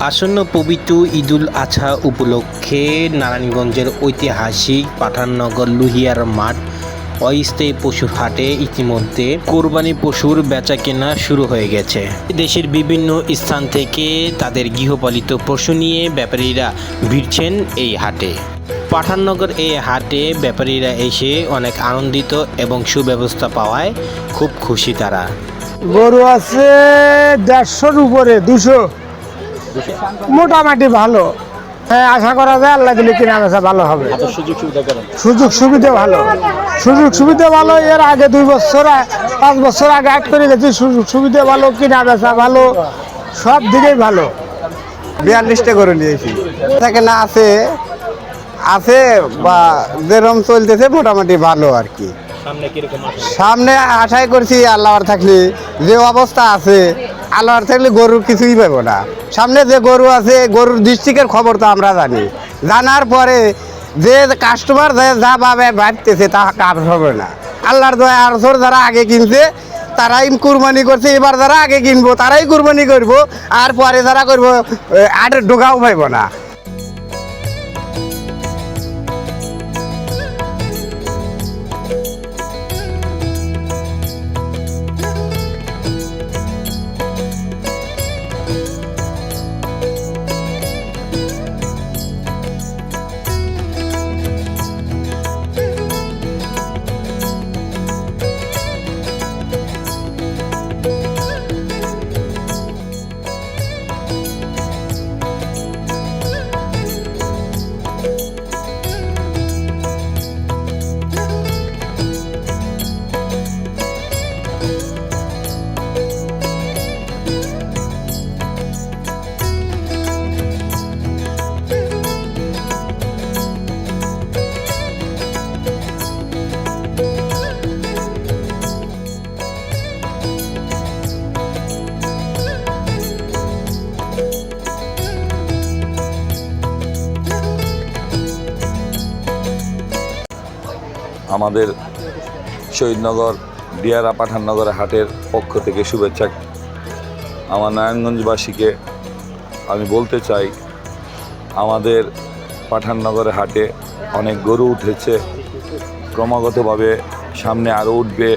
আসন্ন পবিত্র ঈদুল আজহা উপলক্ষে নারায়ণগঞ্জের ঐতিহাসিক পাঠাননগর লুহিয়ার মাঠ অস্থায়ী পশুর হাটে ইতিমধ্যে কোরবানি পশুর বেচাকেনা শুরু হয়ে গেছে। দেশের বিভিন্ন স্থান থেকে তাদের গৃহপালিত পশু নিয়ে ব্যাপারীরা ভিড়ছেন এই হাটে। পাঠাননগর এই হাটে ব্যাপারীরা এসে অনেক আনন্দিত এবং সুব্যবস্থা পাওয়ায় খুব খুশি তারা। গরু আছে 150-র উপরে, 200 মোটামুটি ভালো। হ্যাঁ, আশা করা যায় আল্লাহ দিলে কিনা বেচা ভালো হবে। সুযোগ সুবিধা ভালো, সুযোগ সুবিধা ভালো। এর আগে 5 বছর আগে হাট করে গেছি, সুযোগ সুবিধা ভালো, কিনা বেচা ভালো, সব দিকেই ভালো। 42টা গরু নিয়েছি, থাকে না আছে আছে বা যেরকম চলতেছে মোটামুটি ভালো আর কি। সামনে আশাই করছি আল্লাহর থাকলে যে অবস্থা আছে, আল্লাহর থাকলে গরুর কিছুই পাবো না। সামনে যে গরু আছে, গরুর ডিস্ট্রিক্টের খবর তো আমরা জানি, জানার পরে যে কাস্টমার যা ভাবে ভাবতেছে তা কাজ হবে না। আল্লাহর দয়া আর যারা আগে কিনছে তারাই কুরবানি করছে, এবার যারা আগে কিনবো তারাই কুরবানি করবো, আর পরে যারা করবো আর ঢোকাও পাইব না। আমাদের শহীদনগর দিয়ারা পাঠাননগরের হাটের পক্ষ থেকে শুভেচ্ছা। আমার নারায়ণগঞ্জবাসীকে আমি বলতে চাই, আমাদের পাঠাননগরের হাটে অনেক গরু উঠেছে, ক্রমাগতভাবে সামনে আরও উঠবে,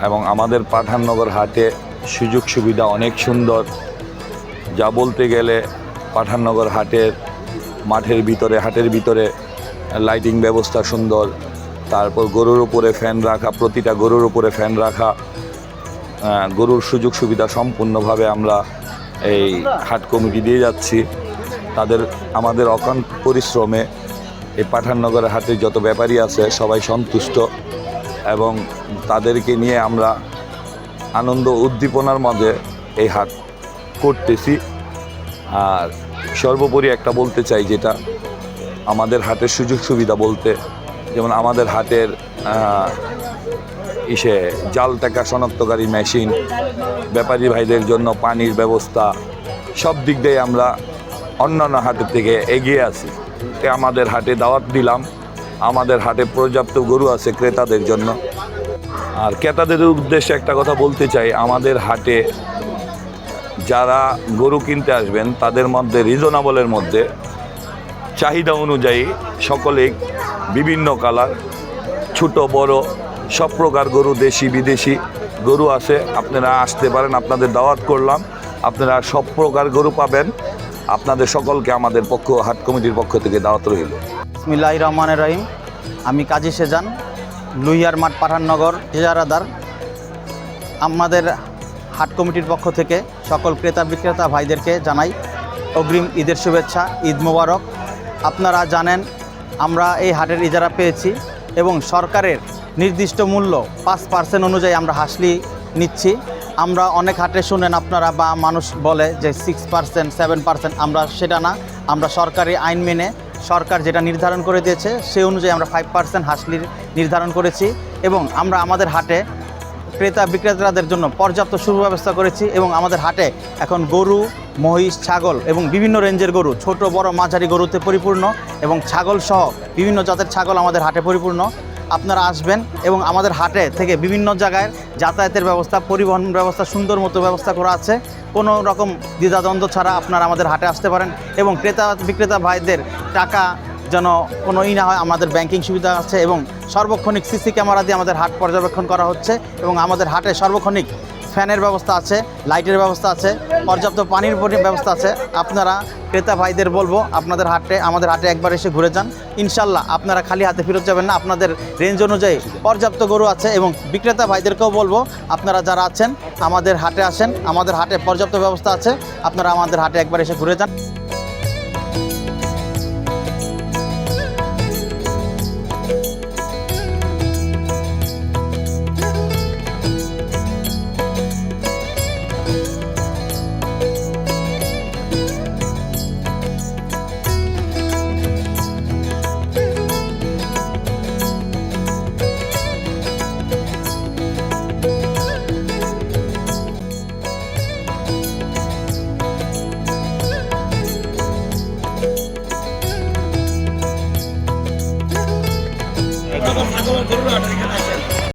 এবং আমাদের পাঠাননগর হাটে সুযোগ সুবিধা অনেক সুন্দর। যা বলতে গেলে পাঠাননগর হাটের হাটের ভিতরে লাইটিং ব্যবস্থা সুন্দর, তারপর গরুর উপরে ফ্যান রাখা, প্রতিটা গরুর উপরে ফ্যান রাখা, গরুর সুযোগ সুবিধা সম্পূর্ণভাবে আমরা এই হাট কমিটি দিয়ে যাচ্ছি। আমাদের অক্লান্ত পরিশ্রমে এই পাঠাননগরের হাটে যত ব্যাপারী আছে সবাই সন্তুষ্ট, এবং তাদেরকে নিয়ে আমরা আনন্দ উদ্দীপনার মাঝে এই হাট করতেছি। আর সর্বোপরি একটা বলতে চাই, যেটা আমাদের হাটের সুযোগ সুবিধা বলতে, যেমন আমাদের হাটের জাল টাকা শনাক্তকারী মেশিন, ব্যাপারী ভাইদের জন্য পানির ব্যবস্থা, সব দিক দিয়ে আমরা অন্যান্য হাটের থেকে এগিয়ে আছি। আমাদের হাটে দাওয়াত দিলাম, আমাদের হাটে পর্যাপ্ত গরু আছে ক্রেতাদের জন্য। আর ক্রেতাদের উদ্দেশ্যে একটা কথা বলতে চাই, আমাদের হাটে যারা গরু কিনতে আসবেন তাদের মধ্যে রিজনেবলের মধ্যে চাহিদা অনুযায়ী সকলেই বিভিন্ন কালার, ছোট বড় সব প্রকার গরু, দেশি বিদেশি গরু আছে। আপনারা আসতে পারেন, আপনাদের দাওয়াত করলাম, আপনারা সব প্রকার গরু পাবেন। আপনাদের সকলকে আমাদের হাট কমিটির পক্ষ থেকে দাওয়াত রইল। বিসমিল্লাহির রহমানির রহিম। আমি কাজী সেজান, লুহিয়ার মাঠ পাঠাননগর ইজারাদার। আমাদের হাট কমিটির পক্ষ থেকে সকল ক্রেতা বিক্রেতা ভাইদেরকে জানাই অগ্রিম ঈদের শুভেচ্ছা, ঈদ মোবারক। আপনারা জানেন আমরা এই হাটের ইজারা পেয়েছি এবং সরকারের নির্দিষ্ট মূল্য 5% অনুযায়ী আমরা হাসলি নিচ্ছি। আমরা অনেক হাটে শুনেন আপনারা বা মানুষ বলে যে 6%, 7%, আমরা সেটা না, আমরা সরকারি আইন মেনে সরকার যেটা নির্ধারণ করে দিয়েছে সেই অনুযায়ী আমরা 5% হাসলির নির্ধারণ করেছি, এবং আমরা আমাদের হাটে ক্রেতা বিক্রেতাদের জন্য পর্যাপ্ত সুব্যবস্থা করেছি। এবং আমাদের হাটে এখন গরু, মহিষ, ছাগল এবং বিভিন্ন রেঞ্জের গরু, ছোট বড় মাঝারি গরুতে পরিপূর্ণ, এবং ছাগল সহ বিভিন্ন জাতের ছাগল আমাদের হাটে পরিপূর্ণ। আপনারা আসবেন এবং আমাদের হাটে থেকে বিভিন্ন জায়গায় যাতায়াতের ব্যবস্থা, পরিবহন ব্যবস্থা সুন্দর মতো ব্যবস্থা করা আছে। কোনো রকম দ্বিধাদ্বন্দ্ব ছাড়া আপনারা আমাদের হাটে আসতে পারেন এবং ক্রেতা বিক্রেতা ভাইদের টাকা যেন কোনো না হয়, আমাদের ব্যাংকিং সুবিধা আছে এবং সর্বক্ষণিক সিসি ক্যামেরা দিয়ে আমাদের হাট পর্যবেক্ষণ করা হচ্ছে এবং আমাদের হাটে সর্বক্ষণিক ফ্যানের ব্যবস্থা আছে, লাইটের ব্যবস্থা আছে, পর্যাপ্ত পানির ব্যবস্থা আছে। আপনারা ক্রেতা ভাইদের বলবো আমাদের হাটে একবার এসে ঘুরে যান, ইনশাল্লাহ আপনারা খালি হাতে ফেরত যাবেন না। আপনাদের রেঞ্জ অনুযায়ী পর্যাপ্ত গরু আছে এবং বিক্রেতা ভাইদেরকেও বলবো আপনারা যারা আছেন আমাদের হাটে আসেন, আমাদের হাটে পর্যাপ্ত ব্যবস্থা আছে, আপনারা আমাদের হাটে একবার এসে ঘুরে যান।